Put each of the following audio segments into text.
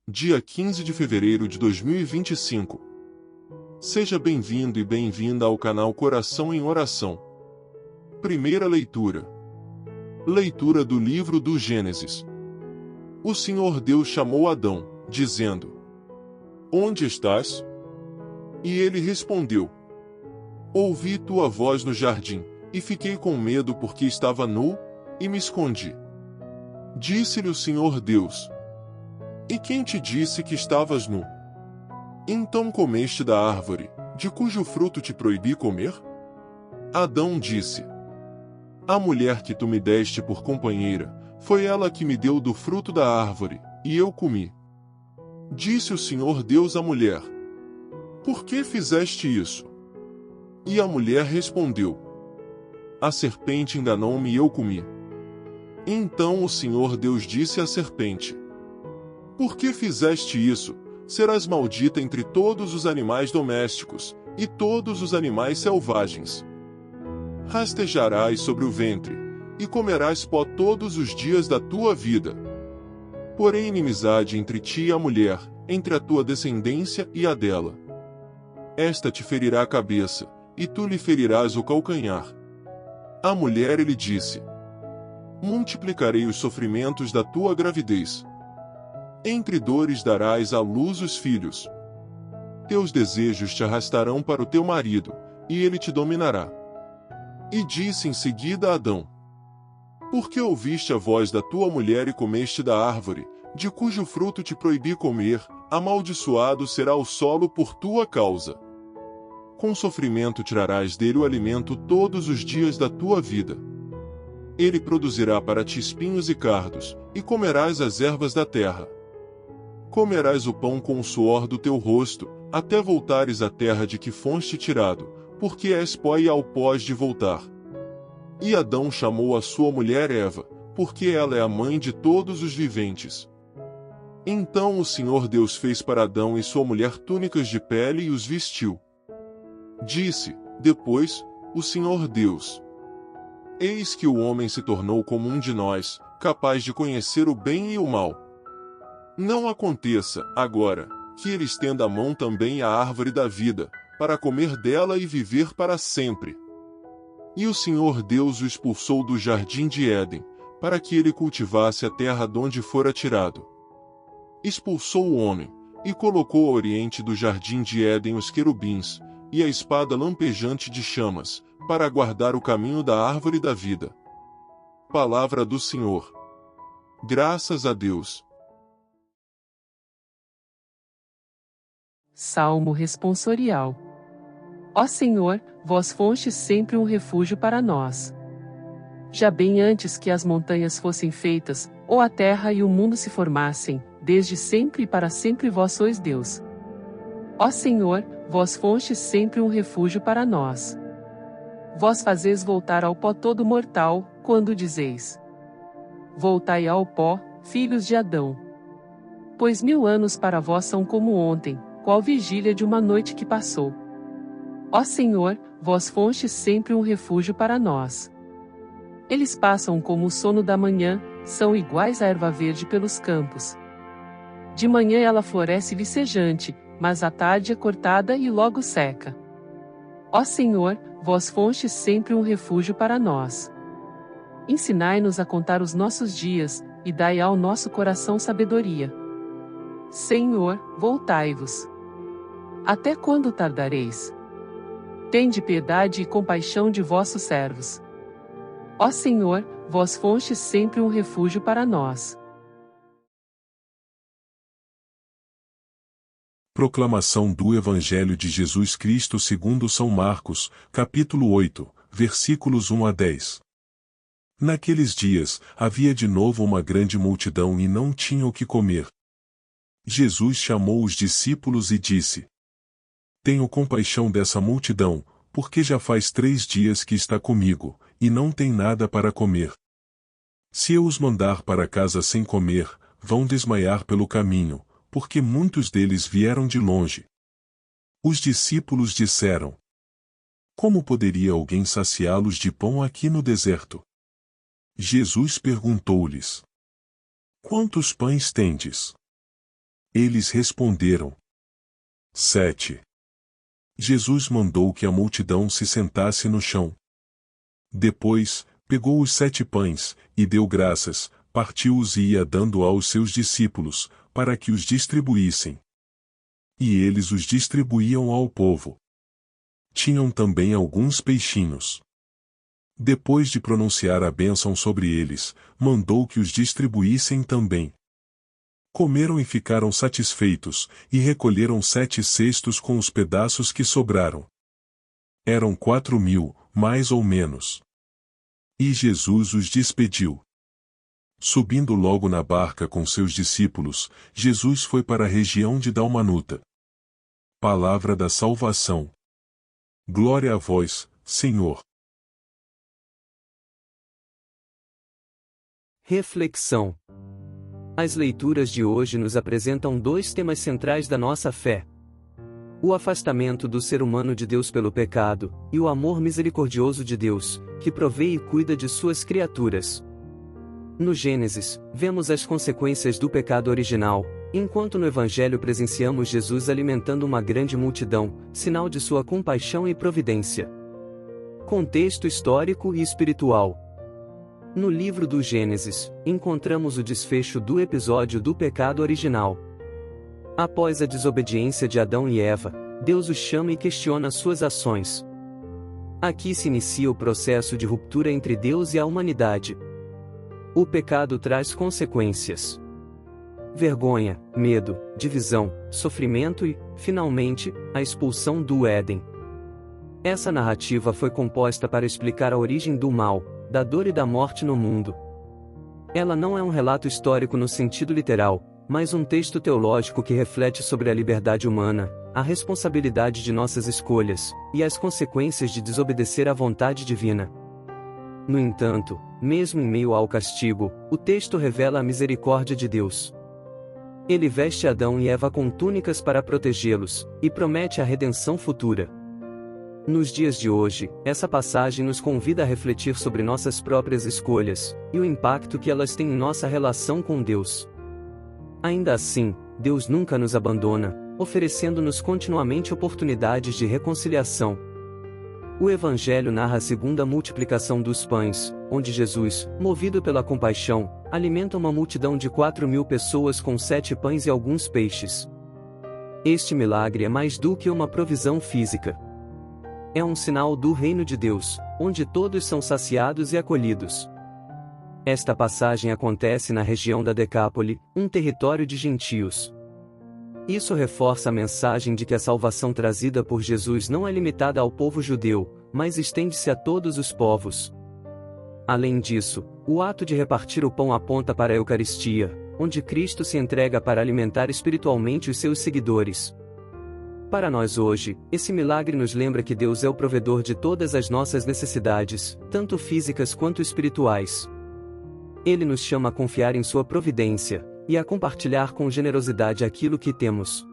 dia 15 de fevereiro de 2025. Seja bem-vindo e bem-vinda ao canal Coração em Oração. Primeira leitura. Leitura do livro do Gênesis. O Senhor Deus chamou Adão, dizendo: Onde estás? E ele respondeu: Ouvi tua voz no jardim, e fiquei com medo porque estava nu, e me escondi. Disse-lhe o Senhor Deus: E quem te disse que estavas nu? Então comeste da árvore, de cujo fruto te proibi comer? Adão disse: A mulher que tu me deste por companheira, foi ela que me deu do fruto da árvore, e eu comi. Disse o Senhor Deus à mulher: Por que fizeste isso? E a mulher respondeu: A serpente enganou-me e eu comi. Então o Senhor Deus disse à serpente: Por que fizeste isso? Serás maldita entre todos os animais domésticos, e todos os animais selvagens. Rastejarás sobre o ventre, e comerás pó todos os dias da tua vida. Porém inimizade entre ti e a mulher, entre a tua descendência e a dela. Esta te ferirá a cabeça, e tu lhe ferirás o calcanhar. A mulher lhe disse: Multiplicarei os sofrimentos da tua gravidez. Entre dores darás à luz os filhos. Teus desejos te arrastarão para o teu marido, e ele te dominará. E disse em seguida a Adão: Por que ouviste a voz da tua mulher e comeste da árvore, de cujo fruto te proibi comer? Amaldiçoado será o solo por tua causa. Com sofrimento tirarás dele o alimento todos os dias da tua vida. Ele produzirá para ti espinhos e cardos, e comerás as ervas da terra. Comerás o pão com o suor do teu rosto, até voltares à terra de que foste tirado, porque és pó e ao pó has de voltar. E Adão chamou a sua mulher Eva, porque ela é a mãe de todos os viventes. Então o Senhor Deus fez para Adão e sua mulher túnicas de pele e os vestiu. Disse, depois, o Senhor Deus: Eis que o homem se tornou como um de nós, capaz de conhecer o bem e o mal. Não aconteça, agora, que ele estenda a mão também à árvore da vida, para comer dela e viver para sempre. E o Senhor Deus o expulsou do jardim de Éden, para que ele cultivasse a terra donde fora tirado. Expulsou o homem, e colocou ao oriente do jardim de Éden os querubins, e a espada lampejante de chamas, para guardar o caminho da árvore da vida. Palavra do Senhor. Graças a Deus. Salmo responsorial. Ó Senhor, vós fostes sempre um refúgio para nós. Já bem antes que as montanhas fossem feitas, ou a terra e o mundo se formassem, desde sempre e para sempre vós sois Deus. Ó Senhor, vós fostes sempre um refúgio para nós. Vós fazeis voltar ao pó todo mortal, quando dizeis: Voltai ao pó, filhos de Adão. Pois 1000 anos para vós são como ontem, qual vigília de uma noite que passou. Ó Senhor, vós fostes sempre um refúgio para nós. Eles passam como o sono da manhã, são iguais à erva verde pelos campos. De manhã ela floresce vicejante, mas à tarde é cortada e logo seca. Ó Senhor, vós fostes sempre um refúgio para nós. Ensinai-nos a contar os nossos dias, e dai ao nosso coração sabedoria. Senhor, voltai-vos. Até quando tardareis? Tende piedade e compaixão de vossos servos. Ó Senhor, vós fostes sempre um refúgio para nós. Proclamação do Evangelho de Jesus Cristo segundo São Marcos, capítulo 8, versículos 1 a 10. Naqueles dias, havia de novo uma grande multidão e não tinham o que comer. Jesus chamou os discípulos e disse: Tenho compaixão dessa multidão, porque já faz 3 dias que está comigo, e não tem nada para comer. Se eu os mandar para casa sem comer, vão desmaiar pelo caminho, porque muitos deles vieram de longe. Os discípulos disseram: Como poderia alguém saciá-los de pão aqui no deserto? Jesus perguntou-lhes: Quantos pães tendes? Eles responderam. 7. Jesus mandou que a multidão se sentasse no chão. Depois, pegou os 7 pães, e deu graças, partiu-os e ia dando aos seus discípulos, para que os distribuíssem. E eles os distribuíam ao povo. Tinham também alguns peixinhos. Depois de pronunciar a bênção sobre eles, mandou que os distribuíssem também. Comeram e ficaram satisfeitos, e recolheram 7 cestos com os pedaços que sobraram. Eram 4.000, mais ou menos. E Jesus os despediu. Subindo logo na barca com seus discípulos, Jesus foi para a região de Dalmanuta. Palavra da salvação. Glória a vós, Senhor. Reflexão. As leituras de hoje nos apresentam 2 temas centrais da nossa fé: o afastamento do ser humano de Deus pelo pecado, e o amor misericordioso de Deus, que provê e cuida de suas criaturas. No Gênesis, vemos as consequências do pecado original, enquanto no Evangelho presenciamos Jesus alimentando uma grande multidão, sinal de sua compaixão e providência. Contexto histórico e espiritual. No livro do Gênesis, encontramos o desfecho do episódio do pecado original. Após a desobediência de Adão e Eva, Deus os chama e questiona suas ações. Aqui se inicia o processo de ruptura entre Deus e a humanidade. O pecado traz consequências: vergonha, medo, divisão, sofrimento e, finalmente, a expulsão do Éden. Essa narrativa foi composta para explicar a origem do mal, da dor e da morte no mundo. Ela não é um relato histórico no sentido literal, mas um texto teológico que reflete sobre a liberdade humana, a responsabilidade de nossas escolhas, e as consequências de desobedecer à vontade divina. No entanto, mesmo em meio ao castigo, o texto revela a misericórdia de Deus. Ele veste Adão e Eva com túnicas para protegê-los, e promete a redenção futura. Nos dias de hoje, essa passagem nos convida a refletir sobre nossas próprias escolhas, e o impacto que elas têm em nossa relação com Deus. Ainda assim, Deus nunca nos abandona, oferecendo-nos continuamente oportunidades de reconciliação. O Evangelho narra a segunda multiplicação dos pães, onde Jesus, movido pela compaixão, alimenta uma multidão de 4.000 pessoas com 7 pães e alguns peixes. Este milagre é mais do que uma provisão física. É um sinal do reino de Deus, onde todos são saciados e acolhidos. Esta passagem acontece na região da Decápole, um território de gentios. Isso reforça a mensagem de que a salvação trazida por Jesus não é limitada ao povo judeu, mas estende-se a todos os povos. Além disso, o ato de repartir o pão aponta para a Eucaristia, onde Cristo se entrega para alimentar espiritualmente os seus seguidores. Para nós hoje, esse milagre nos lembra que Deus é o provedor de todas as nossas necessidades, tanto físicas quanto espirituais. Ele nos chama a confiar em sua providência, e a compartilhar com generosidade aquilo que temos.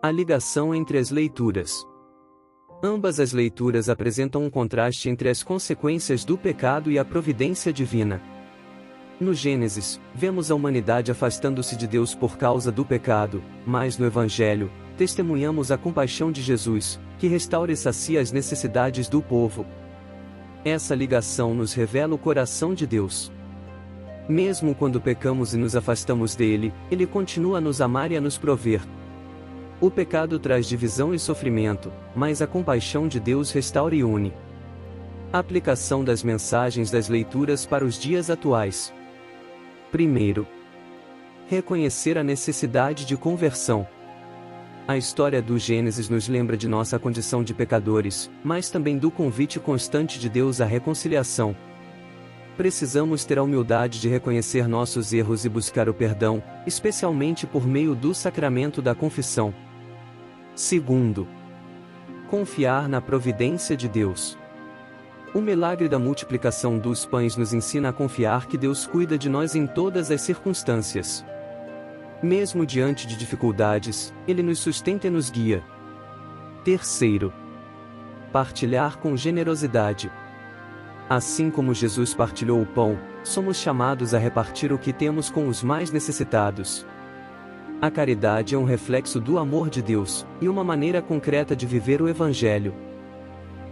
A ligação entre as leituras. Ambas as leituras apresentam um contraste entre as consequências do pecado e a providência divina. No Gênesis, vemos a humanidade afastando-se de Deus por causa do pecado, mas no Evangelho, testemunhamos a compaixão de Jesus, que restaura e sacia as necessidades do povo. Essa ligação nos revela o coração de Deus. Mesmo quando pecamos e nos afastamos dele, ele continua a nos amar e a nos prover. O pecado traz divisão e sofrimento, mas a compaixão de Deus restaura e une. Aplicação das mensagens das leituras para os dias atuais. Primeiro, reconhecer a necessidade de conversão. A história do Gênesis nos lembra de nossa condição de pecadores, mas também do convite constante de Deus à reconciliação. Precisamos ter a humildade de reconhecer nossos erros e buscar o perdão, especialmente por meio do sacramento da confissão. Segundo, confiar na providência de Deus. O milagre da multiplicação dos pães nos ensina a confiar que Deus cuida de nós em todas as circunstâncias. Mesmo diante de dificuldades, Ele nos sustenta e nos guia. Terceiro, partilhar com generosidade. Assim como Jesus partilhou o pão, somos chamados a repartir o que temos com os mais necessitados. A caridade é um reflexo do amor de Deus, e uma maneira concreta de viver o Evangelho.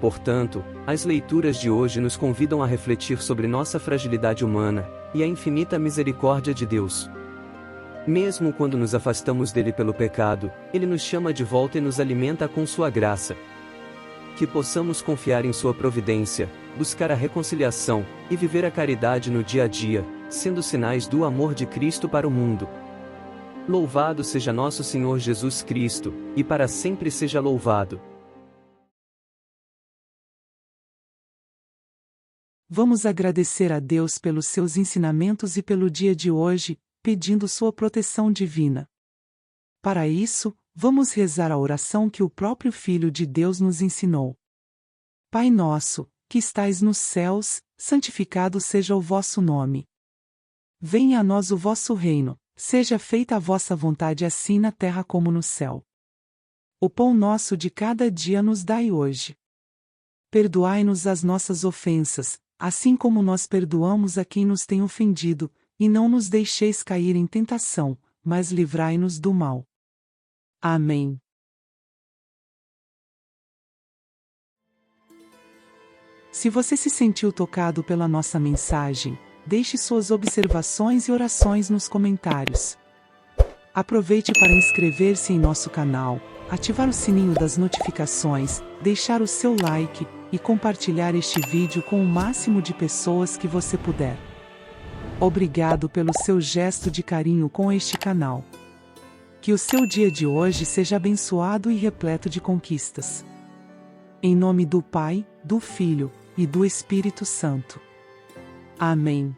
Portanto, as leituras de hoje nos convidam a refletir sobre nossa fragilidade humana, e a infinita misericórdia de Deus. Mesmo quando nos afastamos dele pelo pecado, ele nos chama de volta e nos alimenta com sua graça. Que possamos confiar em sua providência, buscar a reconciliação, e viver a caridade no dia a dia, sendo sinais do amor de Cristo para o mundo. Louvado seja nosso Senhor Jesus Cristo, e para sempre seja louvado. Vamos agradecer a Deus pelos seus ensinamentos e pelo dia de hoje, pedindo sua proteção divina. Para isso, vamos rezar a oração que o próprio Filho de Deus nos ensinou. Pai nosso, que estais nos céus, santificado seja o vosso nome. Venha a nós o vosso reino, seja feita a vossa vontade assim na terra como no céu. O pão nosso de cada dia nos dai hoje. Perdoai-nos as nossas ofensas, assim como nós perdoamos a quem nos tem ofendido, e não nos deixeis cair em tentação, mas livrai-nos do mal. Amém. Se você se sentiu tocado pela nossa mensagem, deixe suas observações e orações nos comentários. Aproveite para inscrever-se em nosso canal, ativar o sininho das notificações, deixar o seu like e compartilhar este vídeo com o máximo de pessoas que você puder. Obrigado pelo seu gesto de carinho com este canal. Que o seu dia de hoje seja abençoado e repleto de conquistas. Em nome do Pai, do Filho e do Espírito Santo. Amém.